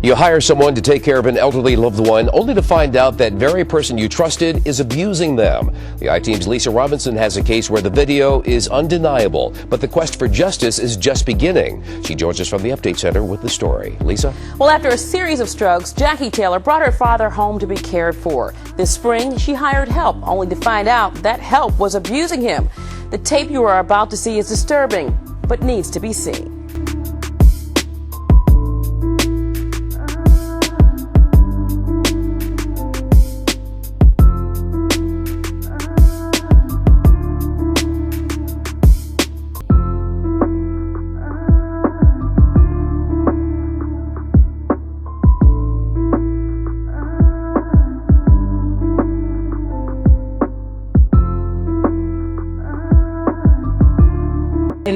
You hire someone to take care of an elderly loved one only to find out that very person you trusted is abusing them. The I-Team's Lisa Robinson has a case where the video is undeniable, but the quest for justice is just beginning. She joins us from the Update Center with the story. Lisa? Well, after a series of strokes, Jackie Taylor brought her father home to be cared for. This spring, she hired help, only to find out that help was abusing him. The tape you are about to see is disturbing, but needs to be seen.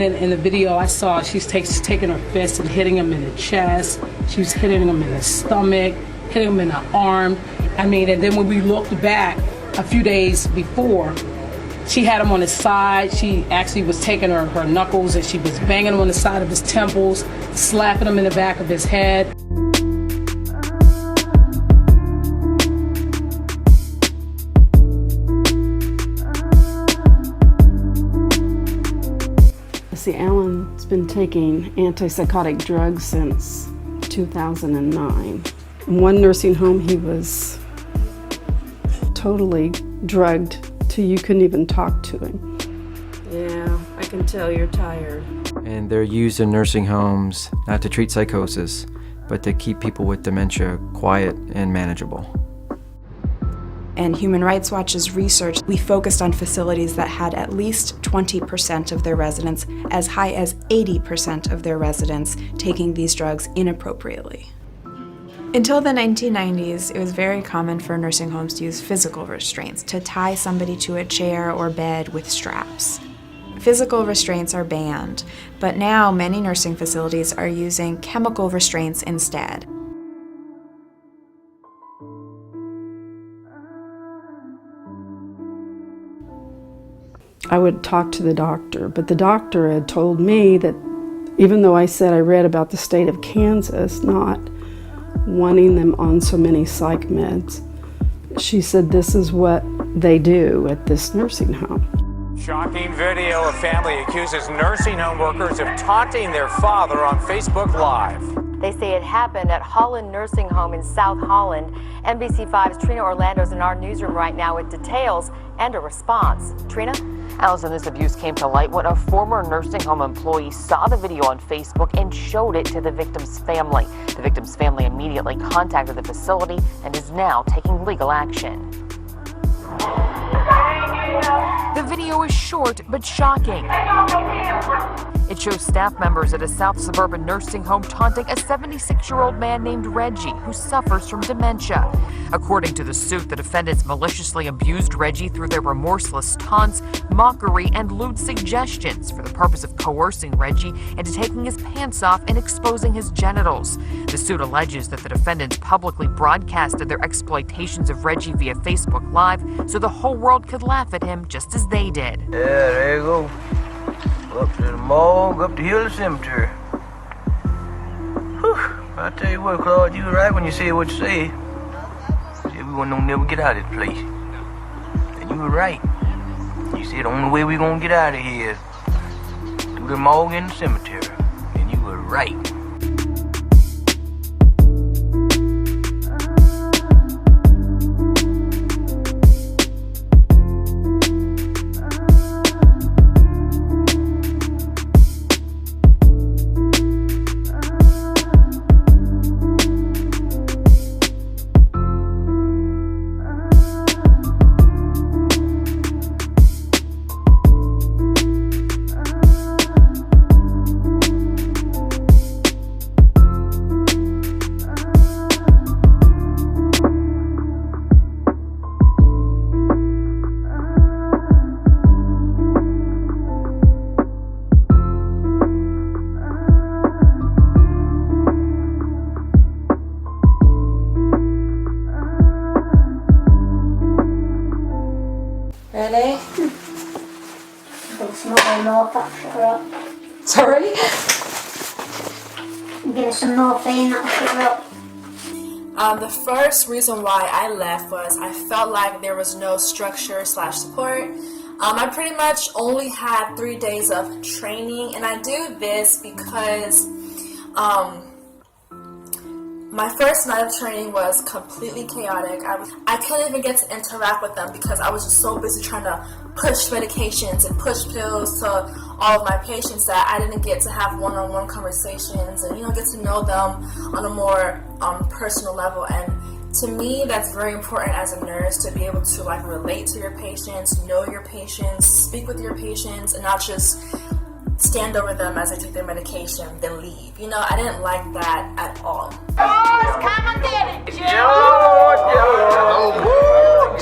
In the video I saw, she's taking her fist and hitting him in the chest. She was hitting him in the stomach, hitting him in the arm. I mean, and then when we looked back a few days before, she had him on his side. She actually was taking her knuckles and she was banging him on the side of his temples, slapping him in the back of his head. See, Alan's been taking antipsychotic drugs since 2009. In one nursing home, he was totally drugged till you couldn't even talk to him. Yeah, I can tell you're tired. And they're used in nursing homes not to treat psychosis, but to keep people with dementia quiet and manageable. In Human Rights Watch's research, we focused on facilities that had at least 20% of their residents, as high as 80% of their residents, taking these drugs inappropriately. Until the 1990s, it was very common for nursing homes to use physical restraints, to tie somebody to a chair or bed with straps. Physical restraints are banned, but now many nursing facilities are using chemical restraints instead. I would talk to the doctor, but the doctor had told me that even though I said I read about the state of Kansas not wanting them on so many psych meds, she said this is what they do at this nursing home. Shocking video. A family accuses nursing home workers of taunting their father on Facebook Live. They say it happened at Holland Nursing Home in South Holland. NBC5's Trina Orlando's in our newsroom right now with details and a response. Trina? Allison, this abuse came to light when a former nursing home employee saw the video on Facebook and showed it to the victim's family. The victim's family immediately contacted the facility and is now taking legal action. The video is short but shocking. It shows staff members at a South suburban nursing home taunting a 76-year-old man named Reggie who suffers from dementia. According to the suit, the defendants maliciously abused Reggie through their remorseless taunts, mockery, and lewd suggestions for the purpose of coercing Reggie into taking his pants off and exposing his genitals. The suit alleges that the defendants publicly broadcasted their exploitations of Reggie via Facebook Live so the whole world could laugh at him just as they did. Yeah, there you go. Up to the morgue, up to Hill Cemetery. Whew. I tell you what, Claude, you were right when you said what you said. Said we won't never get out of this place. And you were right. You said the only way we gonna get out of here is through the morgue and the cemetery. And you were right. Ready? It's not enough, that'll shut her up. Sorry? Give her some morphine, that'll shut her up. The first reason why I left was I felt like there was no structure / support. I pretty much only had 3 days of training, and I do this because my first night of training was completely chaotic. I couldn't even get to interact with them because I was just so busy trying to push medications and push pills to all of my patients that I didn't get to have one-on-one conversations and get to know them on a more personal level. And to me, that's very important as a nurse to be able to relate to your patients, know your patients, speak with your patients, and not just stand over them as they take their medication, then leave. I didn't like that at all. Boys, come and get it!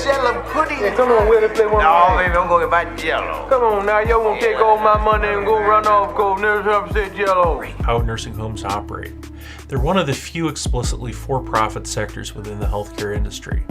Jello pudding! Hey, come on, Willie, play one. No, baby, I'm going to get my Jello. Come on now, y'all won't take all my money and go run off, go nurse up, say Jello. How nursing homes operate. They're one of the few explicitly for-profit sectors within the healthcare industry.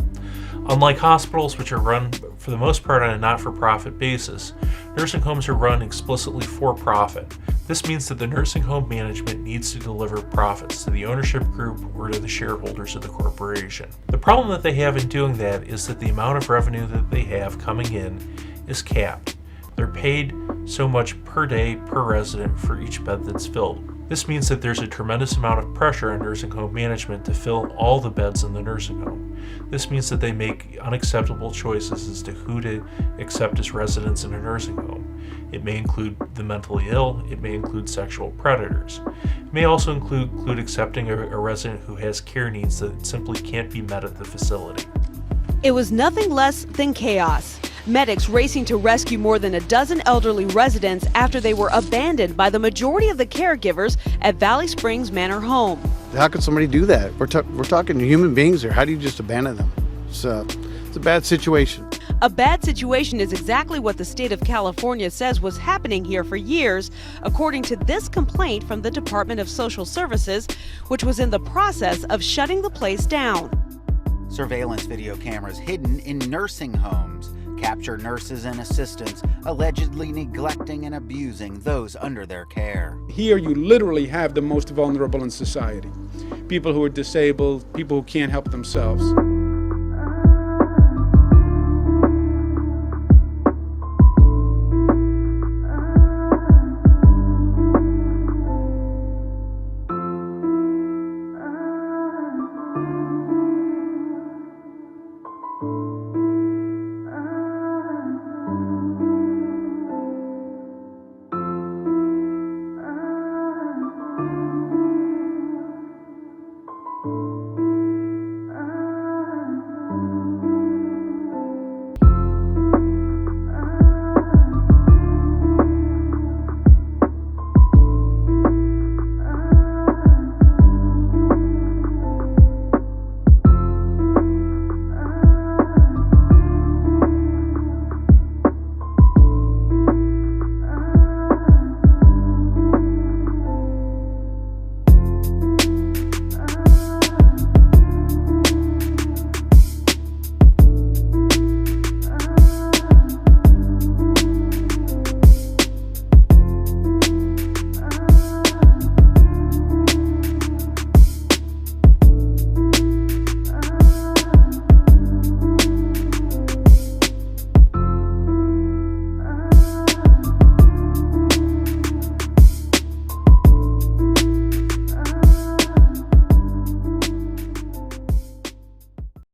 Unlike hospitals, which are run for the most part on a not-for-profit basis, nursing homes are run explicitly for profit. This means that the nursing home management needs to deliver profits to the ownership group or to the shareholders of the corporation. The problem that they have in doing that is that the amount of revenue that they have coming in is capped. They're paid so much per day per resident for each bed that's filled. This means that there's a tremendous amount of pressure on nursing home management to fill all the beds in the nursing home. This means that they make unacceptable choices as to who to accept as residents in a nursing home. It may include the mentally ill, it may include sexual predators. It may also include accepting a resident who has care needs that simply can't be met at the facility. It was nothing less than chaos. Medics racing to rescue more than a dozen elderly residents after they were abandoned by the majority of the caregivers at Valley Springs Manor Home. How could somebody do that? We're talking human beings here. How do you just abandon them? It's a bad situation. A bad situation is exactly what the state of California says was happening here for years, according to this complaint from the Department of Social Services, which was in the process of shutting the place down. Surveillance video cameras hidden in nursing homes capture nurses and assistants allegedly neglecting and abusing those under their care. Here you literally have the most vulnerable in society. People who are disabled, people who can't help themselves.